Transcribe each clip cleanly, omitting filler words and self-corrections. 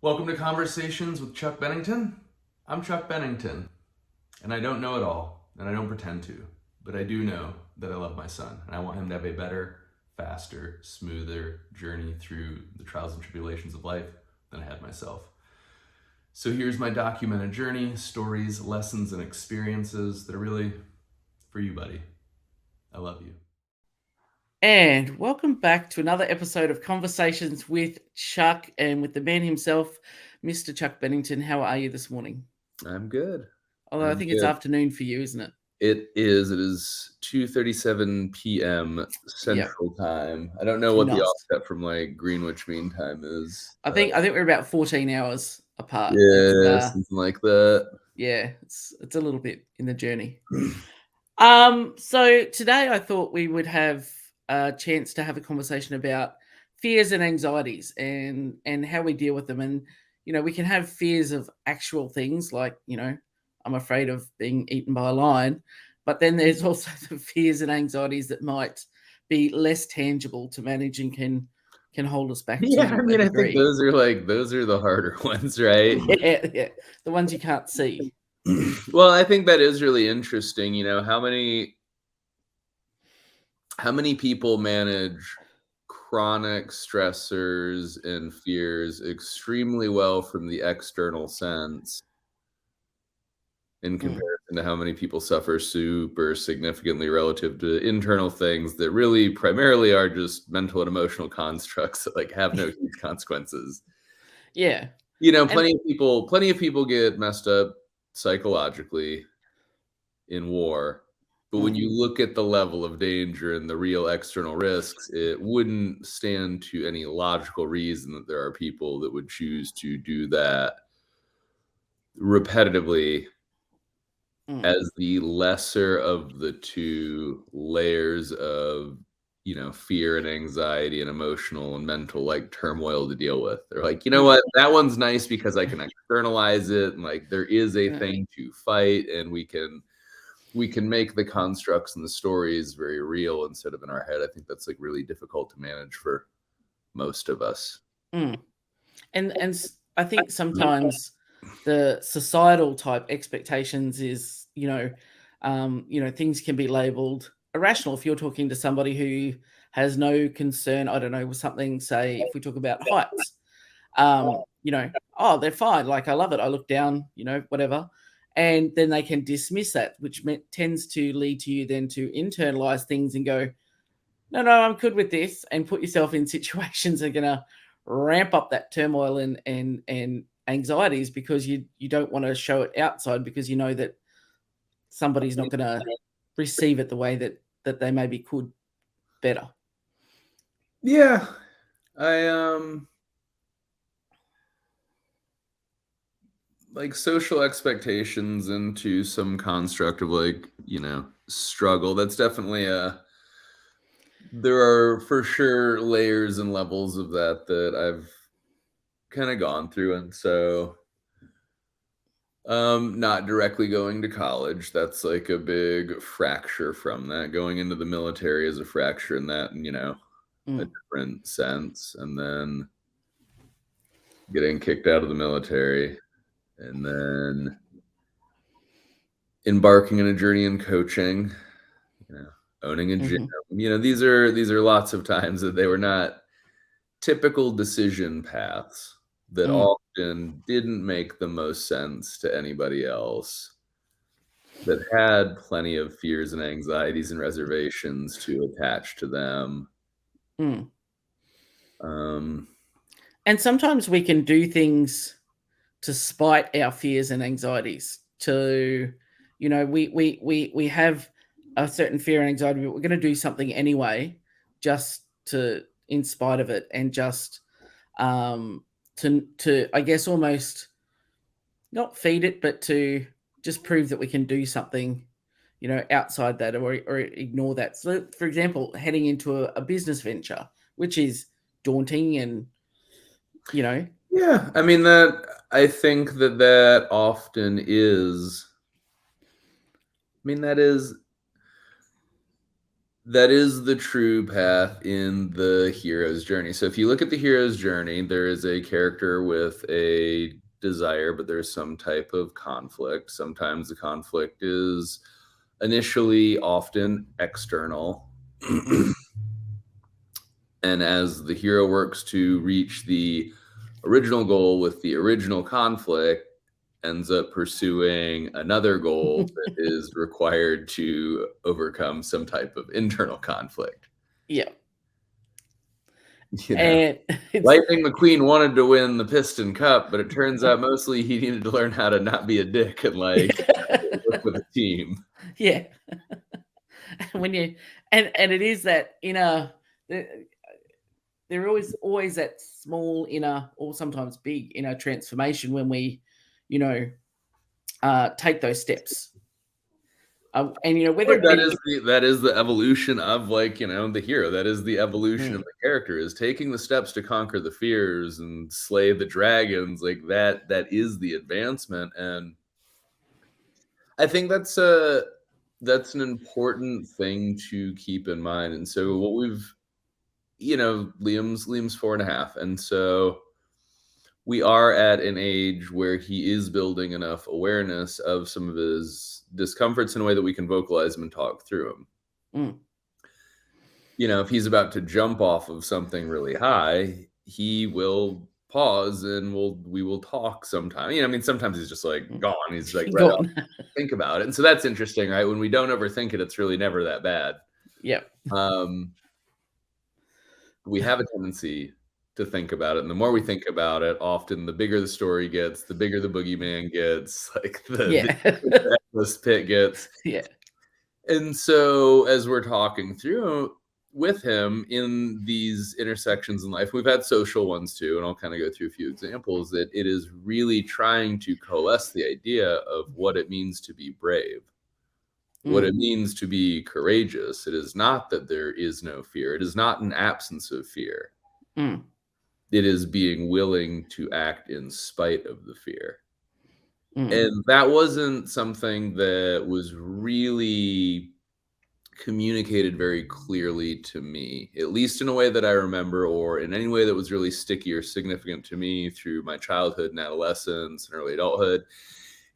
Welcome to Conversations with Chuck Bennington. I'm Chuck Bennington, and I don't know it all, and I don't pretend to, but I do know that I love my son, and I want him to have a better, faster, smoother journey through the trials and tribulations of life than I had myself. So here's my documented journey, stories, lessons, and experiences that are really for you, buddy. I love you. And welcome back to another episode of Conversations with Chuck and with the man himself, Mr. Chuck Bennington. How are you this morning? I'm good. Although I think it's afternoon for you, isn't it? It is. It is 2:37 p.m. Central Time. I don't know what the Nice. offset from like Greenwich Mean Time is. I think we're about 14 hours apart. Yeah, something like that. Yeah, it's a little bit in the journey. So today I thought we would have a chance to have a conversation about fears and anxieties and how we deal with them. And we can have fears of actual things like I'm afraid of being eaten by a lion, but then there's also the fears and anxieties that might be less tangible to manage and can hold us back. Yeah, to I mean, a I think degree. those are the harder ones, right? Yeah, the ones you can't see. Well, I think that is really interesting. How many people manage chronic stressors and fears extremely well from the external sense in comparison to how many people suffer super significantly relative to internal things that really primarily are just mental and emotional constructs that like have no huge consequences. Yeah. Plenty of people get messed up psychologically in war. But when you look at the level of danger and the real external risks, it wouldn't stand to any logical reason that there are people that would choose to do that repetitively as the lesser of the two layers of, fear and anxiety and emotional and mental like turmoil to deal with. They're like, you know what, that one's nice because I can externalize it and like there is a thing to fight and we can make the constructs and the stories very real instead of in our head. I think that's like really difficult to manage for most of us. And I think sometimes the societal type expectations is, things can be labeled irrational. If you're talking to somebody who has no concern, I don't know, with something, say, if we talk about heights, oh, they're fine. Like, I love it. I look down, whatever. And then they can dismiss that, which tends to lead to you then to internalize things and go, no, I'm good with this, and put yourself in situations that are going to ramp up that turmoil and anxieties because you don't want to show it outside because you know that somebody's not going to receive it the way that they maybe could better. Yeah. I like social expectations into some construct of like, struggle. That's definitely there are for sure layers and levels of that I've kind of gone through. And so not directly going to college, that's like a big fracture from that. Going into the military is a fracture in that, a different sense. And then getting kicked out of the military and then embarking on a journey in coaching, owning a gym. These are lots of times that they were not typical decision paths that often didn't make the most sense to anybody else, that had plenty of fears and anxieties and reservations to attach to them. And sometimes we can do things to spite our fears and anxieties. To, we have a certain fear and anxiety, but we're going to do something anyway, just to, in spite of it, and just to I guess almost not feed it, but to just prove that we can do something, outside that or ignore that. So, for example, heading into a business venture, which is daunting and, Yeah, I mean, I think that often is, that is That is the true path in the hero's journey. So if you look at the hero's journey, there is a character with a desire, but there's some type of conflict. Sometimes the conflict is initially often external. Mm. And as the hero works to reach the original goal with the original conflict, ends up pursuing another goal that is required to overcome some type of internal conflict. Yeah. You know, And it's Lightning McQueen wanted to win the Piston Cup, but it turns out mostly he needed to learn how to not be a dick and like work with a team. yeah. When you and it is that inner there always that small inner or sometimes big inner transformation when we, you know, take those steps. And whether But it be that is the evolution of like, the hero. That is the evolution of mm, the character, is taking the steps to conquer the fears and slay the dragons. Like that is the advancement. And I think that's an important thing to keep in mind. And so what we've Liam's 4.5. And so we are at an age where he is building enough awareness of some of his discomforts in a way that we can vocalize them and talk through them. mm, If he's about to jump off of something really high, he will pause and we will talk sometime. Sometimes he's just like mm, gone. He's like right off. gone. Think about it. And so that's interesting, right? When we don't overthink it, it's really never that bad. Yeah. Um, we have a tendency to think about it. And the more we think about it, often the bigger the story gets, the bigger the boogeyman gets, like the Yeah. endless pit gets. Yeah. And so as we're talking through with him in these intersections in life, we've had social ones too, and I'll kind of go through a few examples, that it is really trying to coalesce the idea of what it means to be brave, what Mm, it means to be courageous. It is not that there is no fear. It is not an absence of fear. mm, It is being willing to act in spite of the fear. mm, And that wasn't something that was really communicated very clearly to me, at least in a way that I remember, or in any way that was really sticky or significant to me through my childhood and adolescence and early adulthood.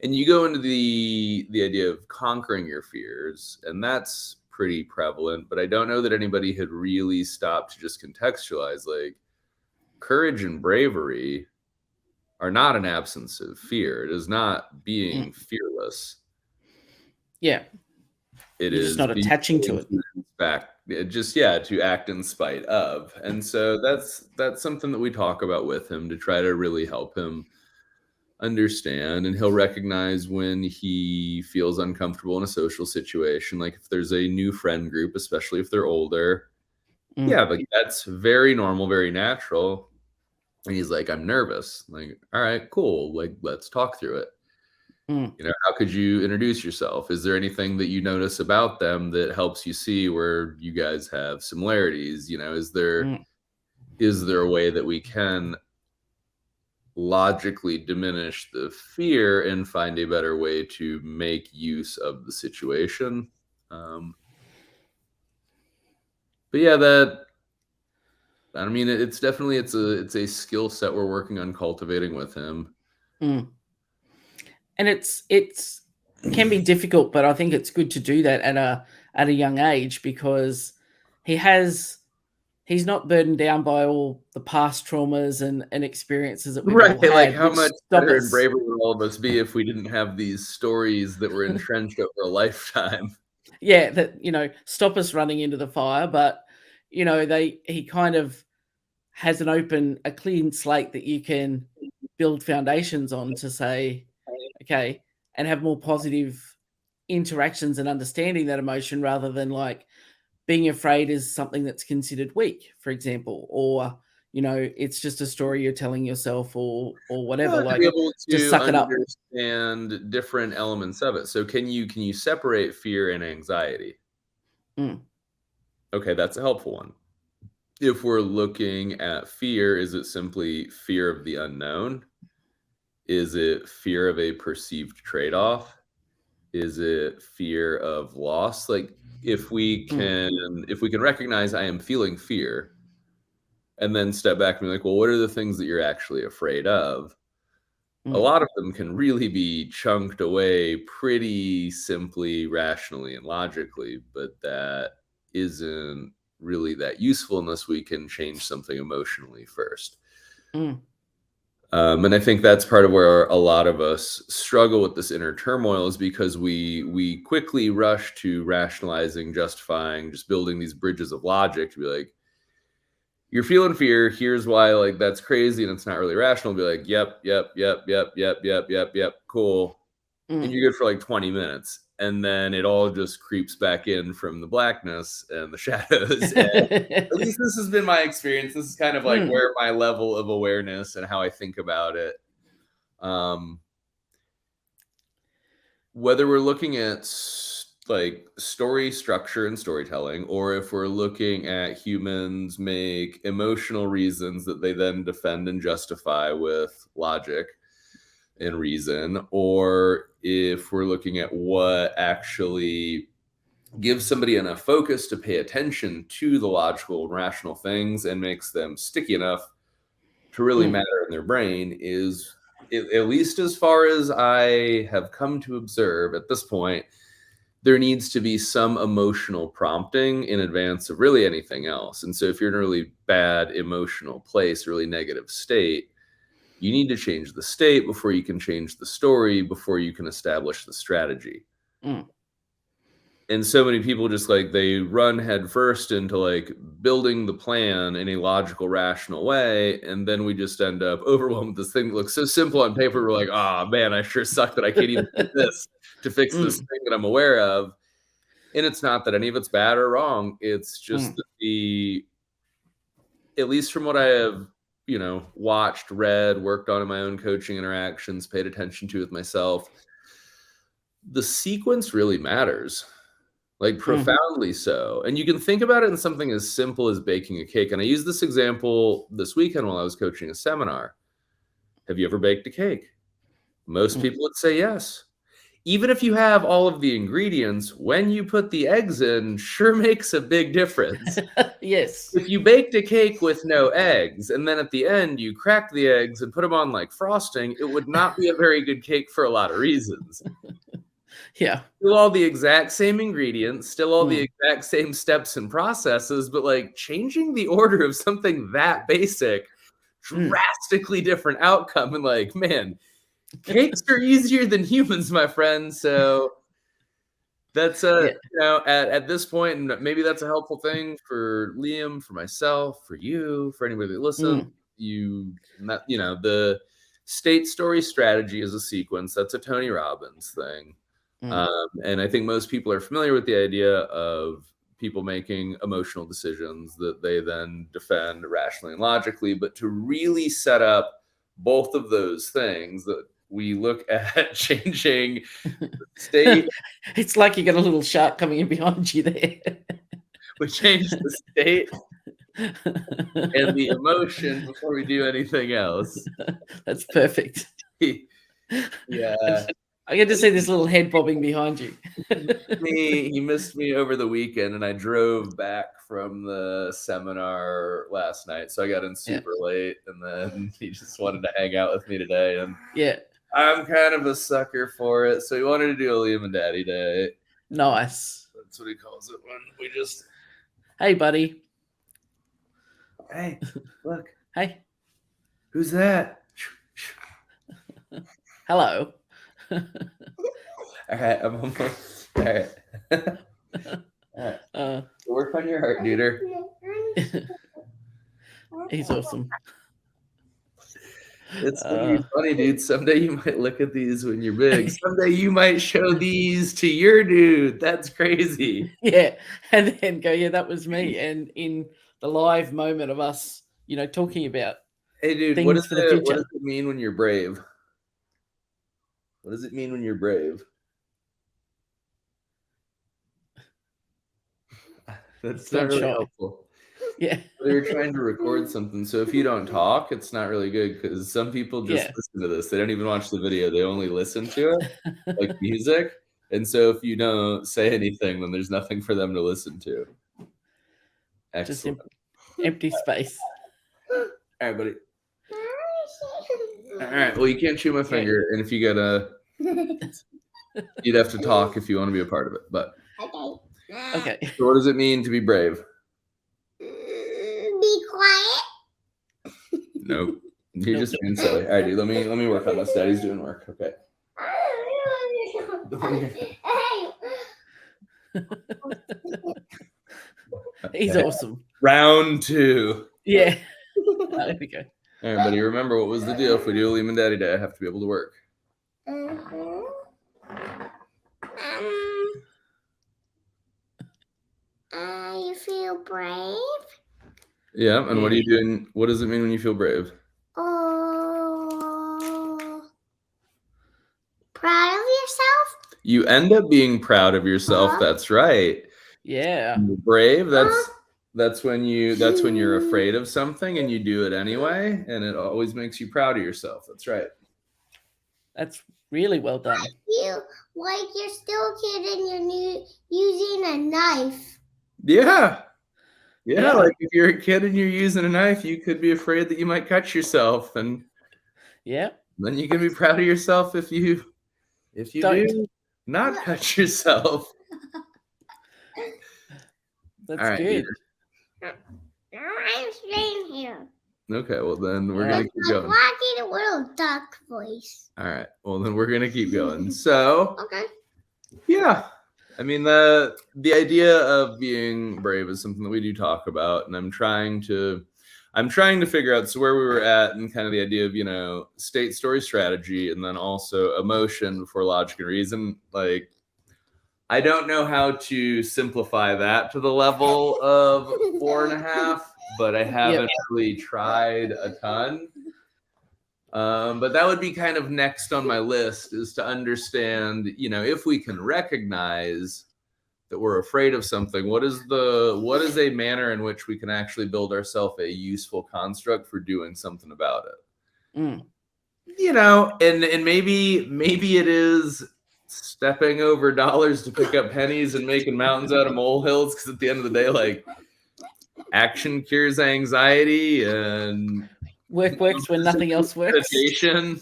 And you go into the idea of conquering your fears, and that's pretty prevalent, but I don't know that anybody had really stopped to just contextualize, like, courage and bravery are not an absence of fear. It is not being mm. fearless. Yeah. It You're just is not being attaching to willing it. to back, just to act in spite of. And so that's something that we talk about with him to try to really help him understand. And he'll recognize when he feels uncomfortable in a social situation, like if there's a new friend group, especially if they're older. Yeah, Mm, like that's very normal, very natural. And he's like, I'm nervous. Like, all right, cool. Like, let's talk through it. mm, How could you introduce yourself? Is there anything that you notice about them that helps you see where you guys have similarities? mm, Is there a way that we can logically diminish the fear and find a better way to make use of the situation? Um, but yeah, it's definitely it's a skill set we're working on cultivating with him. mm. And it's can be difficult, but I think it's good to do that at a young age because he has he's not burdened down by all the past traumas and experiences that we've Right, all like, had, how which much stop better and us. braver would all of us be if we didn't have these stories that were entrenched over a lifetime? Yeah, that stop us running into the fire. But he kind of has a clean slate that you can build foundations on to say, okay, and have more positive interactions and understanding that emotion rather than like being afraid is something that's considered weak, for example, or it's just a story you're telling yourself or whatever. To be Like, able just to suck it up. understand different elements of it. So can you separate fear and anxiety? Mm, Okay, that's a helpful one. If we're looking at fear, is it simply fear of the unknown? Is it fear of a perceived trade-off? Is it fear of loss? Like if we can recognize I am feeling fear and then step back and be like, well, what are the things that you're actually afraid of? A Mm, lot of them can really be chunked away pretty simply, rationally, and logically, but that isn't really that useful unless we can change something emotionally first. mm, And I think that's part of where a lot of us struggle with this inner turmoil is because we quickly rush to rationalizing, justifying, just building these bridges of logic to be like, you're feeling fear. Here's why, like that's crazy and it's not really rational. Be like, yep, yep, yep, yep, yep, yep, yep, yep, cool, and mm. you're good for like 20 minutes, and then it all just creeps back in from the blackness and the shadows. And at least this has been my experience. This is kind of like Mm, where my level of awareness and how I think about it. Um, whether we're looking at like story structure and storytelling, or if we're looking at humans make emotional reasons that they then defend and justify with logic and reason, or if we're looking at what actually gives somebody enough focus to pay attention to the logical and rational things and makes them sticky enough to really mm, matter in their brain, is at least as far as I have come to observe at this point, there needs to be some emotional prompting in advance of really anything else. And so if you're in a really bad emotional place, really negative state, you need to change the state before you can change the story, before you can establish the strategy. mm. And so many people just like they run headfirst into like building the plan in a logical, rational way, and then we just end up overwhelmed with this thing that looks so simple on paper. We're like, oh man, I sure suck that I can't even do this to fix this Mm, thing that I'm aware of. And it's not that any of it's bad or wrong. It's just mm, that the, at least from what I have, watched, read, worked on in my own coaching interactions, paid attention to with myself, the sequence really matters, like mm. profoundly so. And you can think about it in something as simple as baking a cake. And I used this example this weekend while I was coaching a seminar. Have you ever baked a cake? Most Mm. people would say yes. Even if you have all of the ingredients, when you put the eggs in, sure makes a big difference. Yes. If you baked a cake with no eggs and then at the end you cracked the eggs and put them on like frosting, it would not be a very good cake for a lot of reasons. Yeah. Still all the exact same ingredients, still all the Mm, exact same steps and processes, but like changing the order of something that basic, mm. drastically different outcome. And like, man, cakes are easier than humans, my friend. So that's Yeah. at this point, and maybe that's a helpful thing for Liam, for myself, for you, for anybody that listens. Mm, The state story strategy is a sequence. That's a Tony Robbins thing. mm, And I think most people are familiar with the idea of people making emotional decisions that they then defend rationally and logically. But to really set up both of those things, that we look at changing state, It's like you got a little shark coming in behind you there. we change the state and the emotion before we do anything else. That's perfect. Yeah. I get to see this little head bobbing behind you. He missed me over the weekend, and I drove back from the seminar last night, so I got in Yeah. super late, and then he just wanted to hang out with me today, and Yeah. I'm kind of a sucker for it, so he wanted to do a Liam and Daddy Day. Nice. That's what he calls it when we just, Hey, buddy. hey, look, Hey. who's that? Hello. All right, I'm almost, all right. All right. Work on your heart, duder. He's awesome. It's gonna be funny, dude. Someday you might look at these when you're big. Someday you might show these to your dude. That's crazy. Yeah. And then go, yeah, that was me. And in the live moment of us, talking about Hey, dude, things for the what does future. it mean when you're brave? What does it mean when you're brave? That's It's not not really shy. helpful. Yeah. They're trying to record something, so if you don't talk, it's not really good because some people just Yeah. listen to this. They don't even watch the video. They only listen to it, like music. And so if you don't say anything, then there's nothing for them to listen to. Excellent. Just empty space. All right, buddy. All right. Well, you can't chew my finger, and if you get you'd have to talk if you want to be a part of it. But Okay. So what does it mean to be brave? Be quiet. Nope. You're just being silly. All right, dude. Let me work on this. Daddy's doing work. Okay. He's awesome. Round 2. Yeah. There we go. All right, buddy. Remember, what was the deal? If we do a Lehman Daddy Day, I have to be able to work. You feel brave? Yeah. And what are you doing? What does it mean when you feel brave? Oh, proud of yourself? You end up being proud of yourself. That's right. Yeah. You're brave. That's when you're afraid of something and you do it anyway, and it always makes you proud of yourself. That's right. That's really well done. You're still a kid and you're using a knife. Yeah. Like if you're a kid and you're using a knife, you could be afraid that you might cut yourself, and then you can be proud of yourself if you do not cut yourself. That's good. I'm staying here. Okay, well then we're gonna keep going. Walking a little duck voice. All right, well then we're gonna keep going. So Okay. Yeah, I mean the idea of being brave is something that we do talk about, and I'm trying to figure out where we were at and kind of the idea of state story strategy, and then also emotion before logic and reason. Like, I don't know how to simplify that to the level of 4.5, but I haven't really tried a ton. But that would be kind of next on my list, is to understand, if we can recognize that we're afraid of something, what is a manner in which we can actually build ourselves a useful construct for doing something about it. And maybe it is stepping over dollars to pick up pennies and making mountains out of molehills, because at the end of the day, like, action cures anxiety, and work works when nothing else works. Meditation.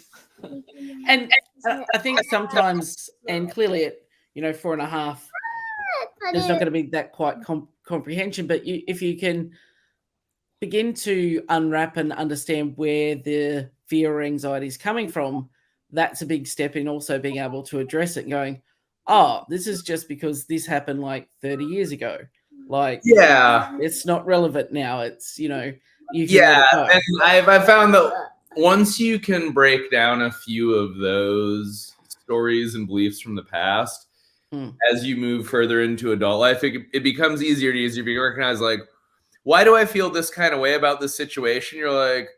And I think sometimes, and clearly at 4.5, there's not going to be that quite comprehension, but if you can begin to unwrap and understand where the fear or anxiety is coming from, that's a big step in also being able to address it and going, oh, this is just because this happened like 30 years ago. Like, it's not relevant now. It's, you can and I've found that once you can break down a few of those stories and beliefs from the past, as you move further into adult life, it becomes easier to recognize, like, why do I feel this kind of way about this situation? You're like,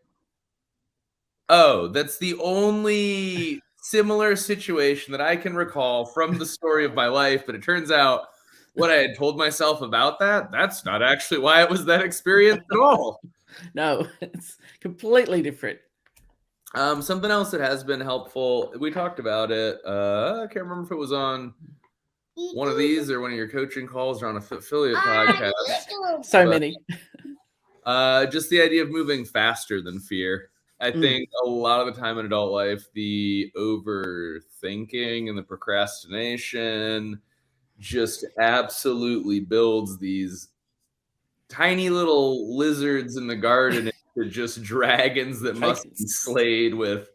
oh, that's the only similar situation that I can recall from the story of my life. But it turns out what I had told myself about that's not actually why it was that experience at all. No, it's completely different. Something else that has been helpful, we talked about it. I can't remember if it was on one of these or one of your coaching calls or on a affiliate podcast. So many. Just the idea of moving faster than fear. I think a lot of the time in adult life, the overthinking and the procrastination just absolutely builds these tiny little lizards in the garden into just dragons that must be slayed with,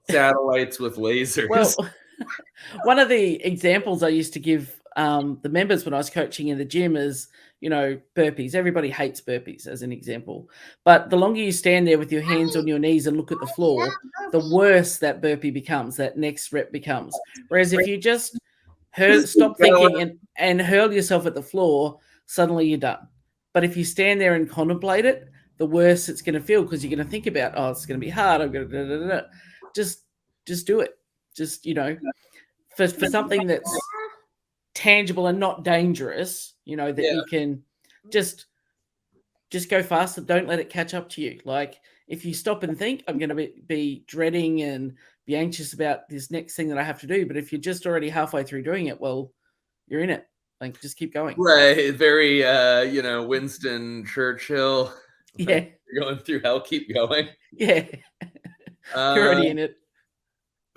satellites with lasers. Well, one of the examples I used to give the members when I was coaching in the gym is, burpees. Everybody hates burpees as an example. But the longer you stand there with your hands on your knees and look at the floor, the worse that burpee becomes, that next rep becomes. Whereas if you just stop thinking and hurl yourself at the floor, suddenly you're done. But if you stand there and contemplate it, the worse it's going to feel, because you're going to think about, oh, it's going to be hard. I'm going to just do it. Just, for something that's tangible and not dangerous, that you can just go faster. Don't let it catch up to you. Like, if you stop and think, I'm going to be dreading and be anxious about this next thing that I have to do. But if you're just already halfway through doing it, well, you're in it. Like, just keep going. Right. Very, Winston Churchill. Yeah. You're going through hell, keep going. Yeah. You're already in it.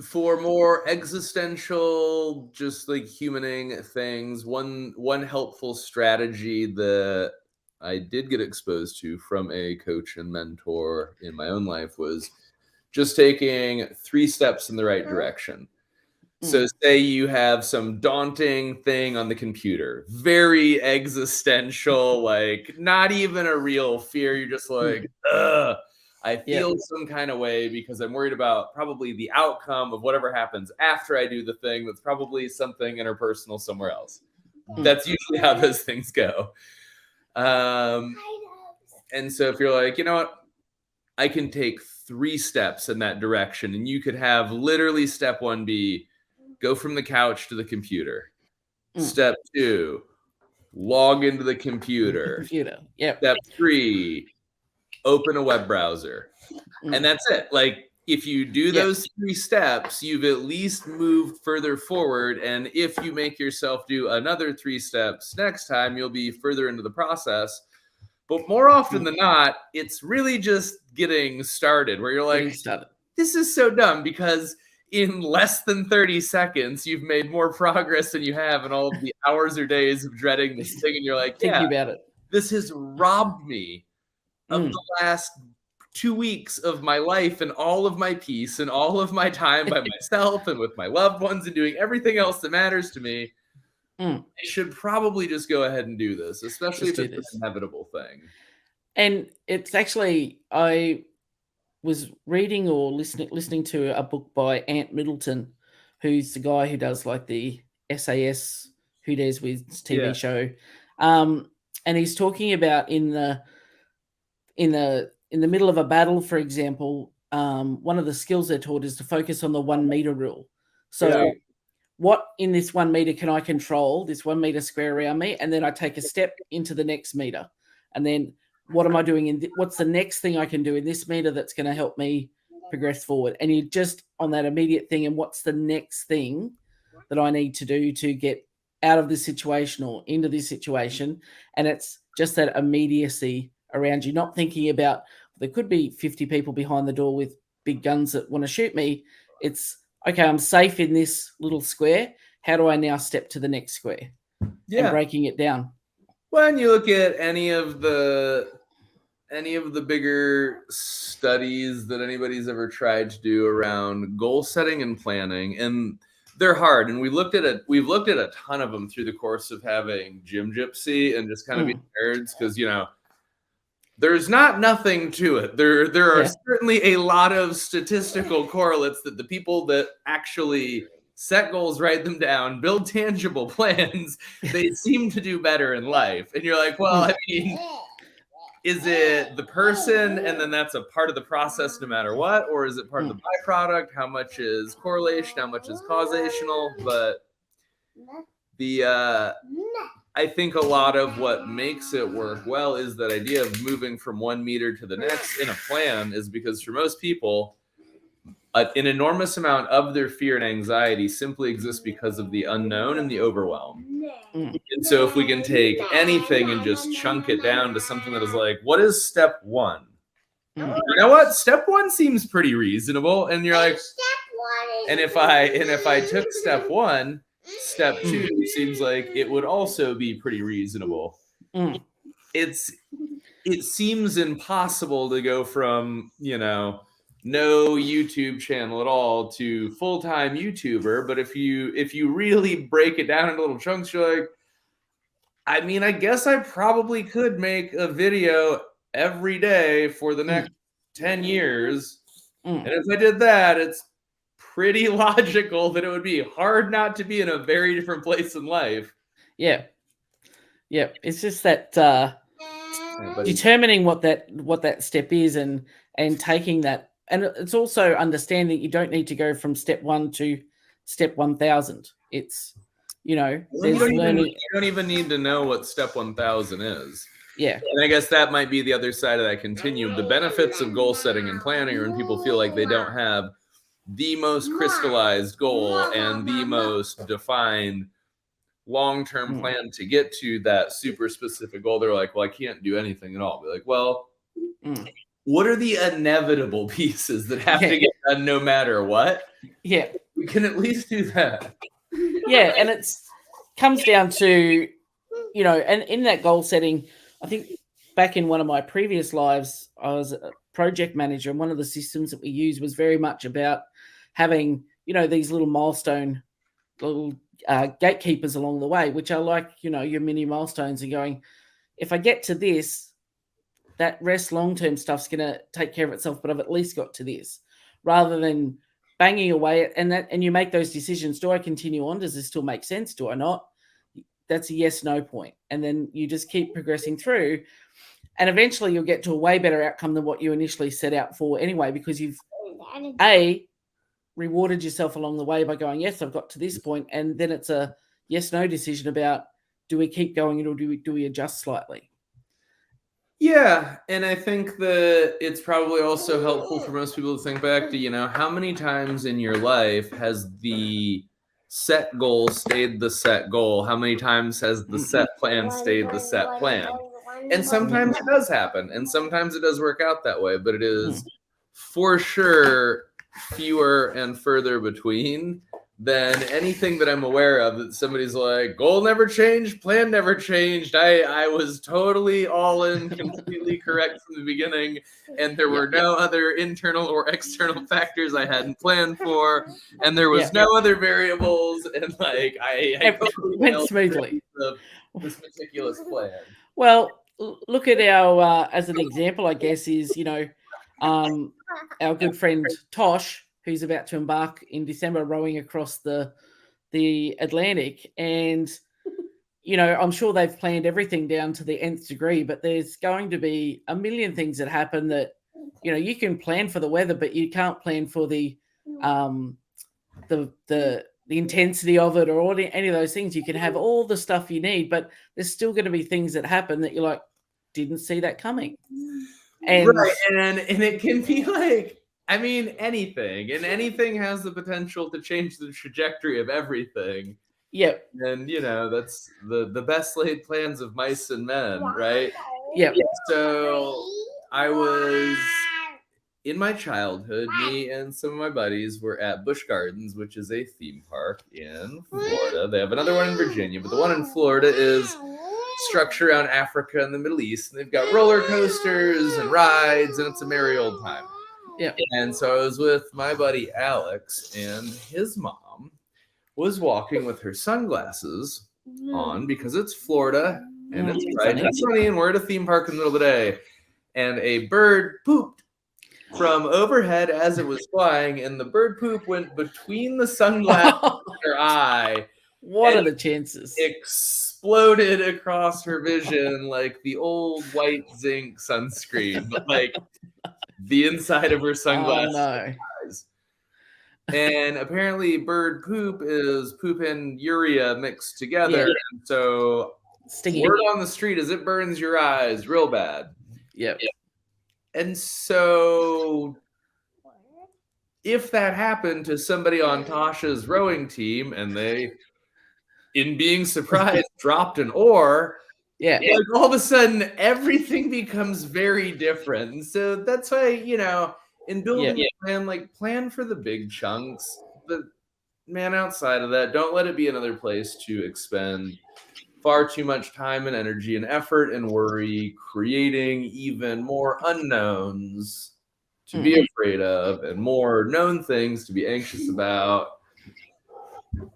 For more existential, just like humaning things, one helpful strategy that I did get exposed to from a coach and mentor in my own life was just taking 3 steps in the right direction. So say you have some daunting thing on the computer, very existential, like not even a real fear. You're just like, ugh, I feel some kind of way because I'm worried about probably the outcome of whatever happens after I do the thing. That's probably something interpersonal somewhere else. That's usually how those things go. And so if you're like, you know what, I can take 3 steps in that direction, and you could have literally step 1 be go from the couch to the computer. Step 2, log into the computer. Yep. Step 3, open a web browser. And that's it. Like, if you do those 3 steps, you've at least moved further forward. And if you make yourself do another 3 steps next time, you'll be further into the process. But more often than not, it's really just getting started, where you're like, this is so dumb, because in less than 30 seconds, you've made more progress than you have in all of the hours or days of dreading this thing. And you're like, thinking about it. This has robbed me of the last 2 weeks of my life and all of my peace and all of my time by myself and with my loved ones and doing everything else that matters to me. I should probably just go ahead and do this, especially if it's an inevitable thing. And it's actually, I was reading or listening to a book by Ant Middleton, who's the guy who does like the SAS Who Dares Wins TV show. And he's talking about in the middle of a battle, for example, one of the skills they're taught is to focus on the 1 meter rule. So what in this 1 meter can I control, this 1 meter square around me? And then I take a step into the next meter. And then what am I doing what's the next thing I can do in this meter that's going to help me progress forward? And you're just on that immediate thing. And what's the next thing that I need to do to get out of this situation or into this situation? And it's just that immediacy around you, not thinking about, there could be 50 people behind the door with big guns that want to shoot me. It's, okay, I'm safe in this little square. How do I now step to the next square? And breaking it down. When you look at any of the bigger studies that anybody's ever tried to do around goal setting and planning, and they're hard, and we've looked at a ton of them through the course of having Gym Gypsy and just kind of be nerds, because there's nothing to it. There are certainly a lot of statistical correlates that the people that actually set goals, write them down, build tangible plans, they seem to do better in life. And you're like, well, I mean, is it the person and then that's a part of the process no matter what? Or is it part of the byproduct? How much is correlation? How much is causational? But I think a lot of what makes it work well is that idea of moving from 1 meter to the next in a plan, is because for most people, an enormous amount of their fear and anxiety simply exists because of the unknown and the overwhelm. And so if we can take anything and just chunk it down to something that is like, what is step 1? You know what? Step 1 seems pretty reasonable. And you're like, and if I took step 1, step 2 seems like it would also be pretty reasonable. It seems impossible to go from, no YouTube channel at all to full-time YouTuber. But if you really break it down into little chunks, you're like, I mean, I guess I probably could make a video every day for the next 10 years. And if I did that, it's pretty logical that it would be hard not to be in a very different place in life. Yeah. It's just that determining what that step is and taking that. And it's also understanding you don't need to go from step 1 to step 1,000. It's, there's learning. You don't even need to know what step 1,000 is. Yeah. And I guess that might be the other side of that continuum. The benefits of goal setting and planning are when people feel like they don't have the most crystallized goal and the most defined long-term plan to get to that super specific goal. They're like, well, I can't do anything at all. Be like, well, what are the inevitable pieces that have to get done no matter what? Yeah. We can at least do that. Yeah, and it's comes down to, you know, and in that goal setting, I think back in one of my previous lives, I was a project manager, and one of the systems that we used was very much about having, you know, these little milestone, little gatekeepers along the way, which are like, you know, your mini milestones, and going, if I get to this, that rest long-term stuff's going to take care of itself, but I've at least got to this, rather than banging away and you make those decisions. Do I continue on? Does this still make sense? Do I not? That's a yes, no point. And then you just keep progressing through, and eventually you'll get to a way better outcome than what you initially set out for anyway, because you've rewarded yourself along the way by going, yes, I've got to this point. And then it's a yes, no decision about, do we keep going or do we adjust slightly? Yeah, and I think that it's probably also helpful for most people to think back to, you know, how many times in your life has the set goal stayed the set goal? How many times has the set plan stayed the set plan? And sometimes it does happen, and sometimes it does work out that way, but it is for sure fewer and further between than anything that I'm aware of that somebody's like, goal never changed, plan never changed. I was totally all in, completely correct from the beginning, and there were no other internal or external factors I hadn't planned for, and there was no other variables, and like I totally went smoothly. This meticulous plan. Well, look at our as an example, I guess, is, you know, our good friend Tosh, who's about to embark in December rowing across the Atlantic. And, you know, I'm sure they've planned everything down to the nth degree, but there's going to be a million things that happen that, you know, you can plan for the weather, but you can't plan for the intensity of it, or any of those things. You can have all the stuff you need, but there's still going to be things that happen that you're like, didn't see that coming. And right, and it can be like, I mean, anything, and anything has the potential to change the trajectory of everything. Yep. And, you know, that's the best laid plans of mice and men, right? Yep. So I was, in my childhood, me and some of my buddies were at Busch Gardens, which is a theme park in Florida. They have another one in Virginia, but the one in Florida is structured around Africa and the Middle East. And they've got roller coasters and rides, and it's a merry old time. Yeah. And so I was with my buddy Alex, and his mom was walking with her sunglasses on because it's Florida and it's bright and sunny, and we're at a theme park in the middle of the day. And a bird pooped from overhead as it was flying, and the bird poop went between the sunglasses and her eye. What are the chances? Exploded across her vision like the old white zinc sunscreen, but like the inside of her sunglasses. Oh, no. And apparently bird poop is poop and urea mixed together. Yeah. And so word on the street is it burns your eyes real bad. Yep. And so if that happened to somebody on Tasha's rowing team and they, in being surprised, dropped an oar, like all of a sudden everything becomes very different. And so that's why, you know, in building a plan, like plan for the big chunks, but man, outside of that, don't let it be another place to expend far too much time and energy and effort and worry, creating even more unknowns to be afraid of and more known things to be anxious about.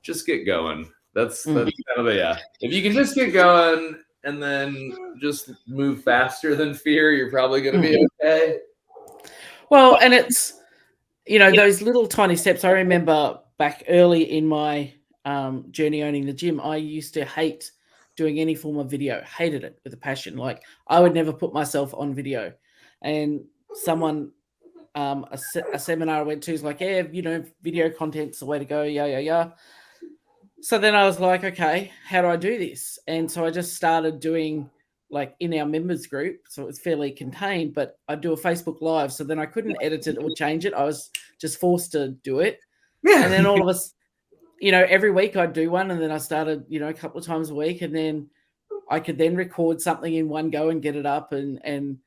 Just get going. That's kind of if you can just get going and then just move faster than fear, you're probably going to be okay. Well, and it's, you know, those little tiny steps. I remember back early in my journey owning the gym, I used to hate doing any form of video, hated it with a passion. Like I would never put myself on video. And someone, a seminar I went to is like, yeah, you know, video content's the way to go. Yeah. So then I was like, okay, how do I do this? And so I just started doing like in our members group, so it's fairly contained, but I do a Facebook Live, so then I couldn't edit it or change it. I was just forced to do it. Yeah. And then all of us, every week I'd do one, and then I started, a couple of times a week, and then I could then record something in one go and get it up, and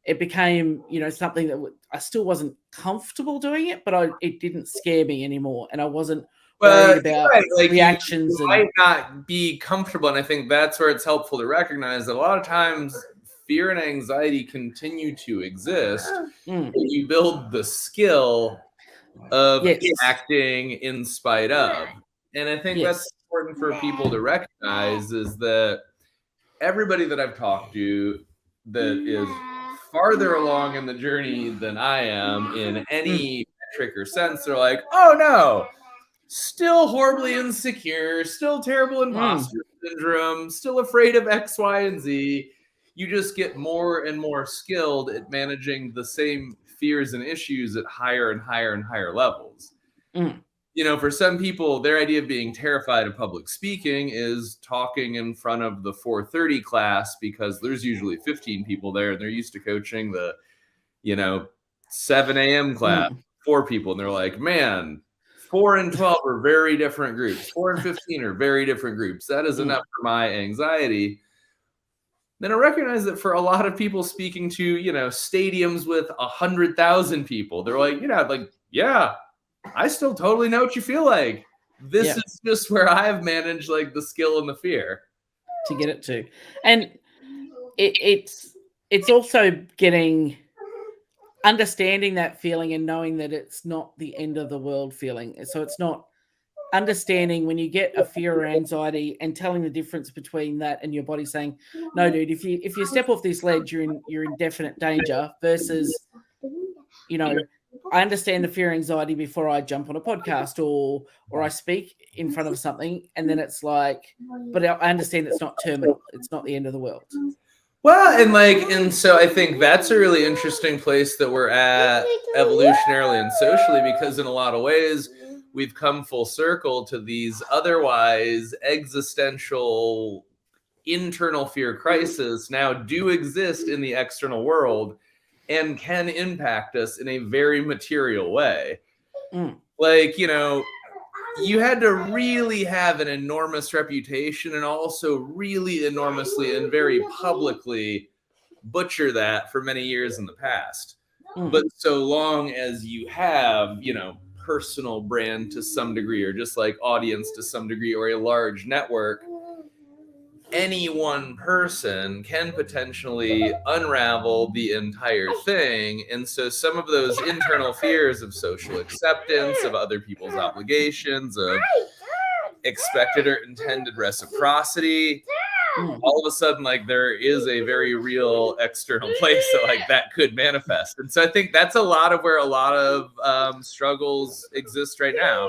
it became, something that I still wasn't comfortable doing it, but it didn't scare me anymore, and I wasn't worried about reactions. You might not be comfortable, and I think that's where it's helpful to recognize that a lot of times fear and anxiety continue to exist. You build the skill of acting in spite of. And I think that's important for people to recognize, is that everybody that I've talked to that is farther along in the journey than I am in any metric or sense, they're like, oh no, still horribly insecure, still terrible imposter syndrome, still afraid of X, Y, and Z. You just get more and more skilled at managing the same fears and issues at higher and higher and higher levels. For some people, their idea of being terrified of public speaking is talking in front of the 4:30 class, because there's usually 15 people there, and they're used to coaching the, 7 a.m. class, 4 people. And they're like, man, 4 and 12 are very different groups. 4 and 15 are very different groups. That is enough for my anxiety. Then I recognize that for a lot of people speaking to, stadiums with 100,000 people, they're like, yeah, I still totally know what you feel like. This is just where I've managed like the skill and the fear to get it to. And it's also understanding that feeling and knowing that it's not the end of the world feeling. So it's not understanding when you get a fear or anxiety and telling the difference between that and your body saying, no, dude, if you step off this ledge, you're in definite danger, versus, I understand the fear and anxiety before I jump on a podcast or I speak in front of something, and then it's like, but I understand it's not terminal. It's not the end of the world. Well, and so I think that's a really interesting place that we're at evolutionarily and socially, because in a lot of ways, we've come full circle to these otherwise existential internal fear crises now do exist in the external world and can impact us in a very material way. Like, you had to really have an enormous reputation and also really enormously and very publicly butcher that for many years in the past. But so long as you have, personal brand to some degree, or just like audience to some degree, or a large network, any one person can potentially unravel the entire thing. And so some of those internal fears of social acceptance, of other people's obligations, of expected or intended reciprocity, all of a sudden, like, there is a very real external place that like that could manifest. And so I think that's a lot of where a lot of struggles exist right now.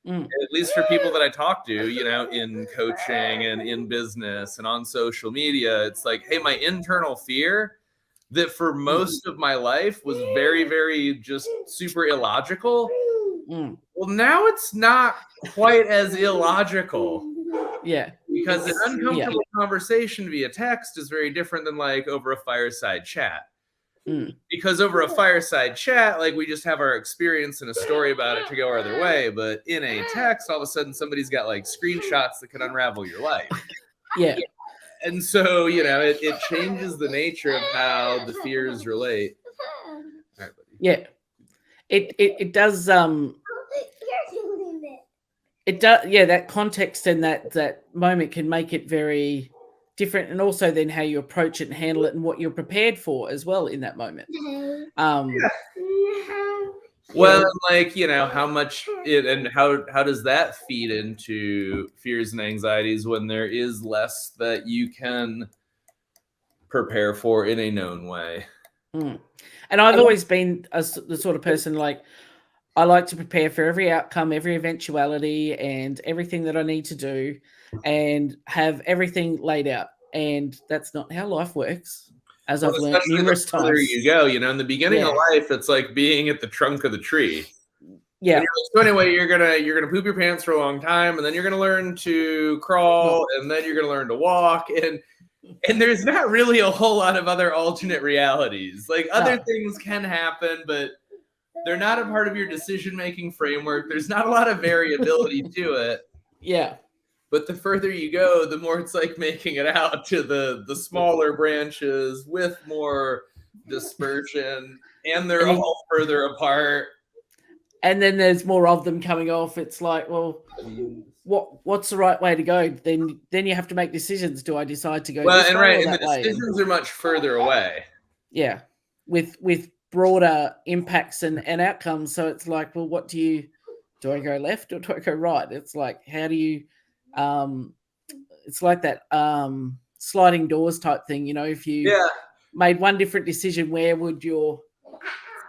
At least for people that I talk to, in coaching and in business and on social media, it's like, hey, my internal fear that for most of my life was very, very just super illogical. Well, now it's not quite as illogical. Yeah. Because an uncomfortable conversation via text is very different than like over a fireside chat. Because over a fireside chat, like, we just have our experience and a story about it to go our other way. But in a text, all of a sudden somebody's got like screenshots that can unravel your life. Yeah. And so, it changes the nature of how the fears relate. All right, buddy. Yeah. It does it does, that context and that moment can make it very different, and also then how you approach it and handle it and what you're prepared for as well in that moment. Well, like, how much it, and how does that feed into fears and anxieties when there is less that you can prepare for in a known way? And I've always been the sort of person, like, I like to prepare for every outcome, every eventuality, and everything that I need to do, and have everything laid out. And that's not how life works, as I've learned numerous times. There you go. In the beginning of life, it's like being at the trunk of the tree. Yeah. So anyway, you're gonna poop your pants for a long time, and then you're gonna learn to crawl, and then you're gonna learn to walk, and And there's not really a whole lot of other alternate realities. Like other No. things can happen, but they're not a part of your decision-making framework. There's not a lot of variability to it. Yeah. But the further you go, the more it's like making it out to the smaller branches with more dispersion, and they're all further apart. And then there's more of them coming off. It's like, well, what's the right way to go? Then you have to make decisions. Do I decide to go this way or that way? The decisions are much further away. Yeah, with broader impacts and outcomes. So it's like, well, do I go left or do I go right? It's like, how do you it's like that sliding doors type thing, if you made one different decision, where would your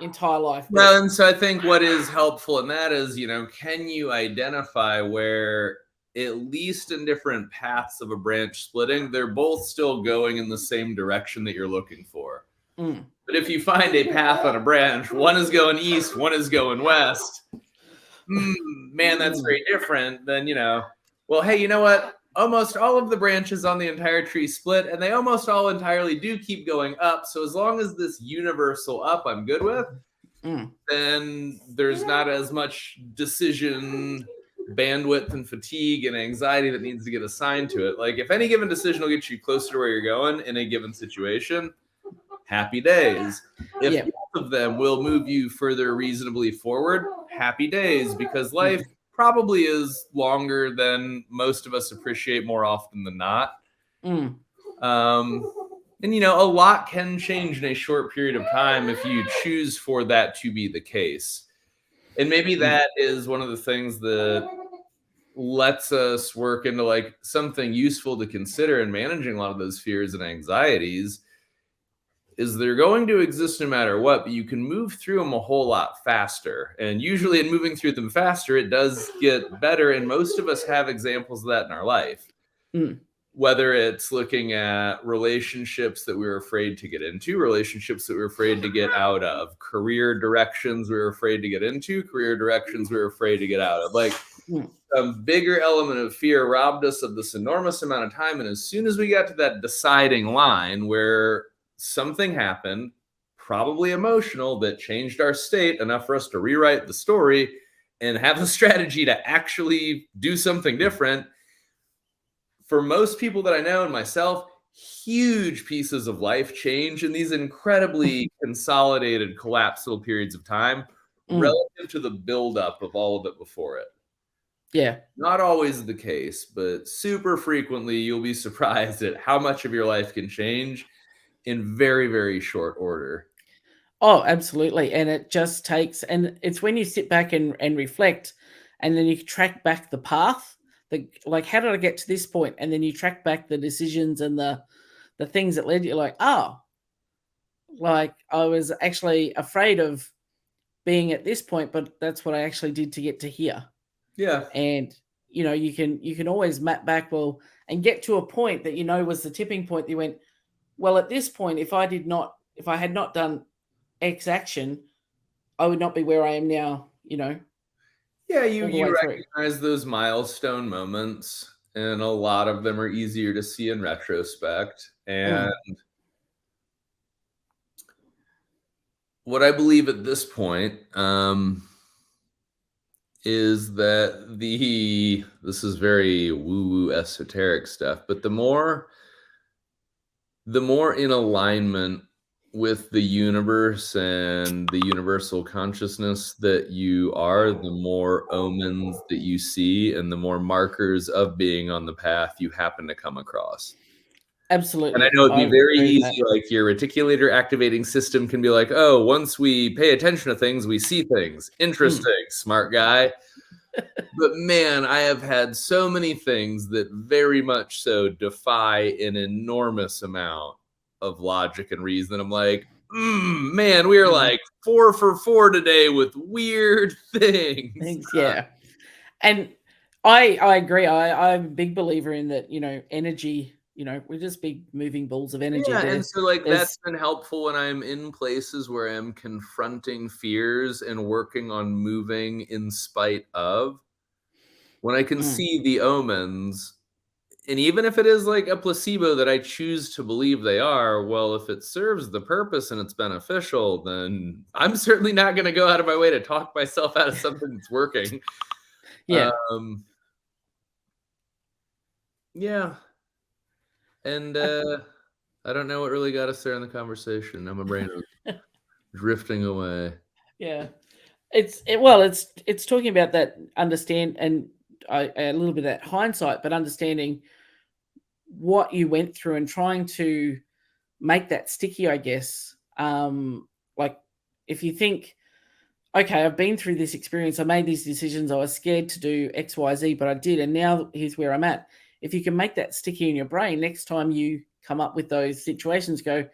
entire life be? Well, and so I think what is helpful in that is, can you identify where, at least in different paths of a branch splitting, they're both still going in the same direction that you're looking for. But if you find a path on a branch, one is going east, one is going west, man, that's very different than, well, hey, you know what? Almost all of the branches on the entire tree split, and they almost all entirely do keep going up. So as long as this universal up I'm good with, then there's not as much decision bandwidth and fatigue and anxiety that needs to get assigned to it. Like if any given decision will get you closer to where you're going in a given situation, happy days. If both of them will move you further reasonably forward, happy days, because life probably is longer than most of us appreciate more often than not. And, a lot can change in a short period of time if you choose for that to be the case. And maybe that is one of the things that lets us work into like something useful to consider in managing a lot of those fears and anxieties. Is they're going to exist no matter what, but you can move through them a whole lot faster. And usually in moving through them faster, it does get better. And most of us have examples of that in our life. Whether it's looking at relationships that we were afraid to get into, relationships that we were afraid to get out of, career directions we were afraid to get into, career directions we were afraid to get out of. Like a bigger element of fear robbed us of this enormous amount of time. And as soon as we got to that deciding line where something happened, probably emotional, that changed our state enough for us to rewrite the story and have the strategy to actually do something different. For most people that I know and myself, huge pieces of life change in these incredibly consolidated, collapsible periods of time relative to the buildup of all of it before it. Yeah. Not always the case, but super frequently you'll be surprised at how much of your life can change in very, very short order. Oh, absolutely. And it just takes, and it's when you sit back and reflect, and then you track back the path, like, how did I get to this point? And then you track back the decisions and the things that led you, like, like I was actually afraid of being at this point, but that's what I actually did to get to here. Yeah. And, you can always map back, and get to a point that, was the tipping point that you went, well, at this point, if I had not done X action, I would not be where I am now, Yeah, you recognize those milestone moments, and a lot of them are easier to see in retrospect. And what I believe at this point is that this is very woo-woo esoteric stuff, but the more in alignment with the universe and the universal consciousness that you are, the more omens that you see and the more markers of being on the path you happen to come across. Absolutely. And I know it'd be very easy, like your reticulator activating system can be like, oh, once we pay attention to things, we see things. Interesting, smart guy. But man, I have had so many things that very much so defy an enormous amount of logic and reason. I'm like, man, we are like 4 for 4 today with weird things. Yeah. And I agree. I'm a big believer in that, energy, we're just big moving balls of energy. Yeah, and so like that's been helpful when I'm in places where I'm confronting fears and working on moving in spite of. When I can see the omens, And even if it is like a placebo that I choose to believe they are, well, if it serves the purpose and it's beneficial, then I'm certainly not going to go out of my way to talk myself out of something that's working. Yeah. Yeah. And I don't know what really got us there in the conversation. Now my brain is drifting away. Yeah. It's talking about that understand and a little bit of that hindsight, but understanding what you went through and trying to make that sticky, I guess. Like if you think, okay, I've been through this experience, I made these decisions, I was scared to do X, Y, Z, but I did, and now here's where I'm at. If you can make that sticky in your brain, next time you come up with those situations, go,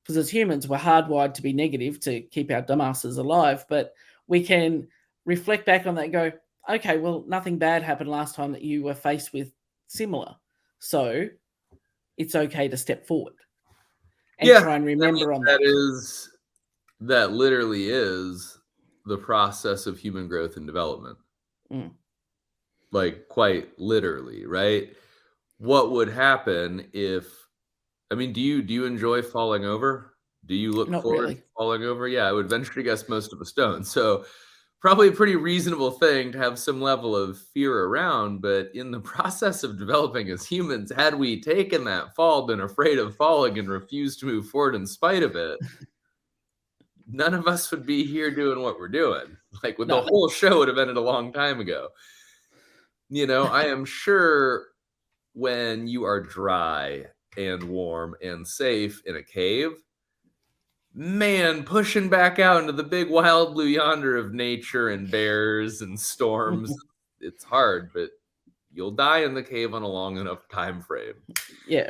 because as humans, we're hardwired to be negative to keep our dumbasses alive, but we can reflect back on that and go, okay, well, nothing bad happened last time that you were faced with similar. So it's okay to step forward and try and remember on that. That literally is the process of human growth and development. Like quite literally, right? What would happen if, I mean, do you enjoy falling over? Do you look Not forward really. to falling over? Yeah, I would venture to guess most of us don't. So probably a pretty reasonable thing to have some level of fear around, but in the process of developing as humans, had we taken that fall, been afraid of falling and refused to move forward in spite of it, none of us would be here doing what we're doing. Like the whole show would have ended a long time ago. You know, I am sure when you are dry and warm and safe in a cave, man, pushing back out into the big wild blue yonder of nature and bears and storms, it's hard, but you'll die in the cave on a long enough time frame. Yeah.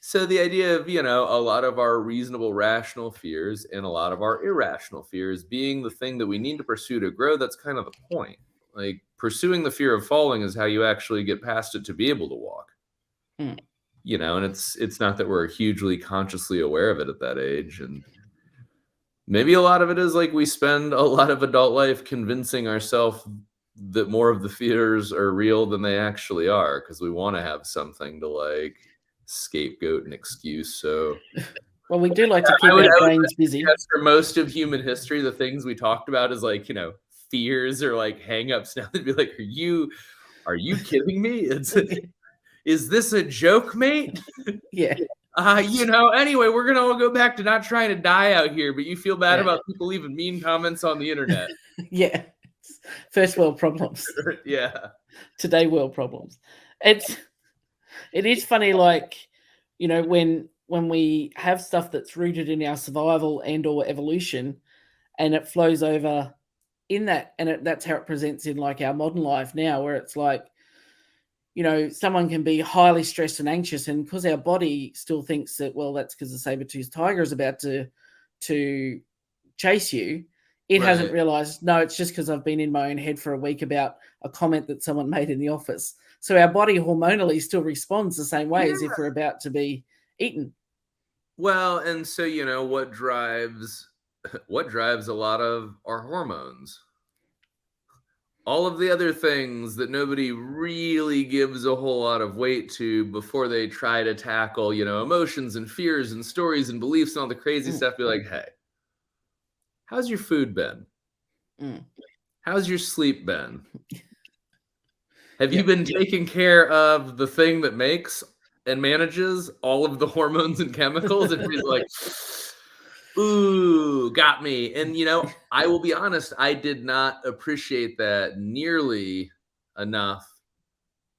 So the idea of, you know, a lot of our reasonable, rational fears and a lot of our irrational fears being the thing that we need to pursue to grow, that's kind of the point. Like pursuing the fear of falling is how you actually get past it to be able to walk. You know, and it's not that we're hugely consciously aware of it at that age. And maybe a lot of it is like we spend a lot of adult life convincing ourselves that more of the fears are real than they actually are, because we want to have something to like scapegoat and excuse. So well, we do like to keep our brains busy. For most of human history, the things we talked about is like, you know, fears or like hangups. Now they'd be like, are you kidding me? Is this a joke, mate? Yeah. You know, anyway, we're going to all go back to not trying to die out here, but you feel bad about people leaving mean comments on the internet. Yeah. First world problems. Yeah. Today world problems. It is funny, like, you know, when we have stuff that's rooted in our survival and or evolution and it flows over in that, and that's how it presents in like our modern life now, where it's like, you know, someone can be highly stressed and anxious, and because our body still thinks that, well, that's because the saber-toothed tiger is about to chase you, it hasn't realized, no, it's just because I've been in my own head for a week about a comment that someone made in the office. So our body hormonally still responds the same way as if we're about to be eaten. Well, and so, you know, what drives a lot of our hormones? All of the other things that nobody really gives a whole lot of weight to before they try to tackle, you know, emotions and fears and stories and beliefs and all the crazy stuff. Be like, hey, how's your food been? How's your sleep been? Have you been taking care of the thing that makes and manages all of the hormones and chemicals? And he's like, ooh, got me. And, you know, I will be honest, I did not appreciate that nearly enough,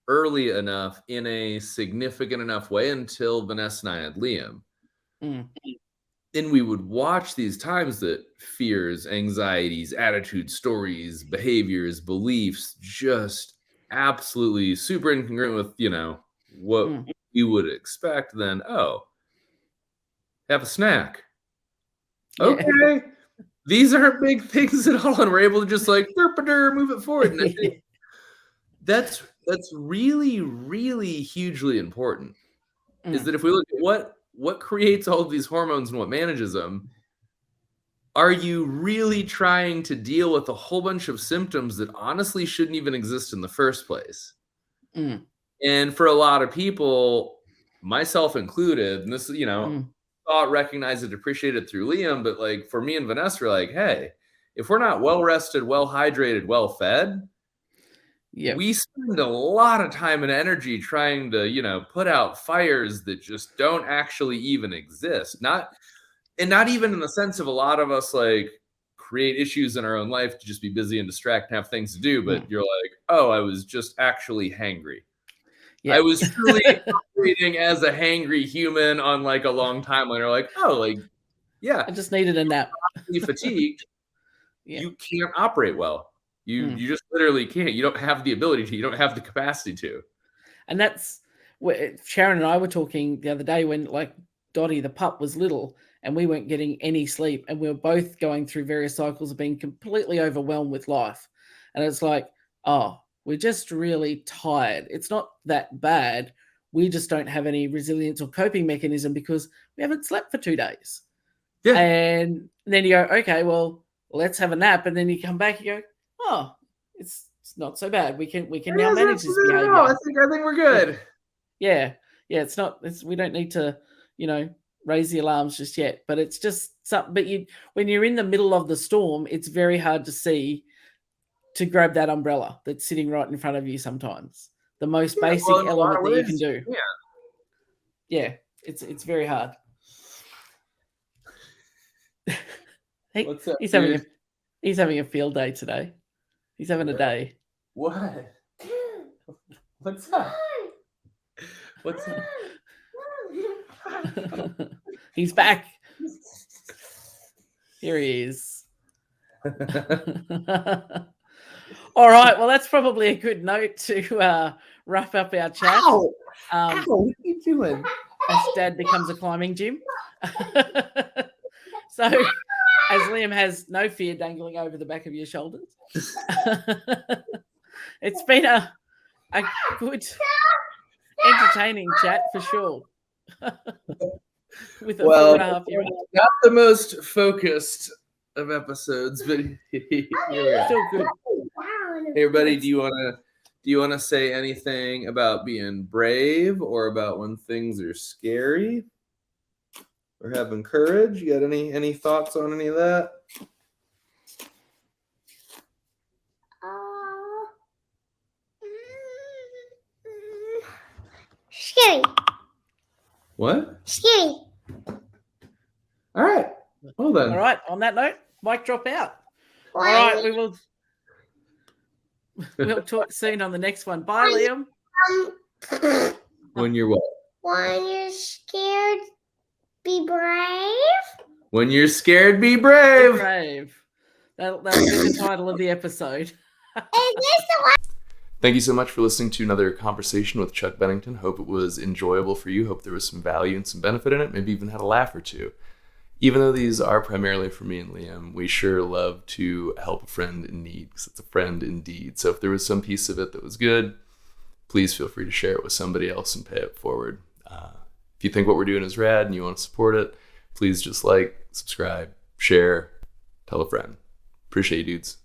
early enough, in a significant enough way until Vanessa and I had Liam. And we would watch these times that fears, anxieties, attitudes, stories, behaviors, beliefs, just absolutely super incongruent with, you know, what you would expect. Then, oh, have a snack. Okay, these aren't big things at all, and we're able to just like move it forward. And I think that's really, really hugely important. Is that if we look at what creates all of these hormones and what manages them, are you really trying to deal with a whole bunch of symptoms that honestly shouldn't even exist in the first place? And for a lot of people, myself included, and this, thought, recognized it, appreciated through Liam, but like for me and Vanessa, we're like, hey, if we're not well rested, well hydrated, well fed, we spend a lot of time and energy trying to, put out fires that just don't actually even exist. Not even in the sense of a lot of us like create issues in our own life to just be busy and distract and have things to do, but you're like, oh, I was just actually hangry. I was truly operating as a hangry human on like a long timeline. Or like, oh, like, yeah, I just needed a nap. Fatigued. You can't operate well. You just literally can't. You don't have the ability to. You don't have the capacity to. And that's where Sharon and I were talking the other day when like Dottie the pup was little and we weren't getting any sleep, and we were both going through various cycles of being completely overwhelmed with life. And it's like, oh, we're just really tired. It's not that bad. We just don't have any resilience or coping mechanism because we haven't slept for 2 days. Yeah. And then you go, okay, well, let's have a nap. And then you come back, you go, oh, it's not so bad. We can now manage this behavior. I think we're good. Yeah. It's not. We don't need to, raise the alarms just yet. But it's just something. But when you're in the middle of the storm, it's very hard to grab that umbrella that's sitting right in front of you. Sometimes the most basic element that you can do. Yeah. It's very hard. What's up, he's having a field day today. He's having a day. What? What's up? What's up? He's back. Here he is. All right. Well, that's probably a good note to wrap up our chat. Ow! What are you doing? As Dad becomes a climbing gym. So, as Liam has no fear dangling over the back of your shoulders, it's been a good, entertaining chat for sure. With a 4.5 year old. Not the most focused of episodes, but still good. Hey, everybody, do you want to say anything about being brave or about when things are scary? Or having courage? You got any thoughts on any of that? Scary. What? Scary. All right. Well then. All right. On that note, mic drop out. All right. We'll talk soon on the next one. Bye, Liam. When you're what? When you're scared, be brave. When you're scared, be brave. Be brave. That'll be the title of the episode. Is this the one? Thank you so much for listening to another conversation with Chuck Bennington. Hope it was enjoyable for you. Hope there was some value and some benefit in it. Maybe even had a laugh or two. Even though these are primarily for me and Liam, we sure love to help a friend in need because it's a friend indeed. So if there was some piece of it that was good, please feel free to share it with somebody else and pay it forward. If you think what we're doing is rad and you want to support it, please just like, subscribe, share, tell a friend. Appreciate you, dudes.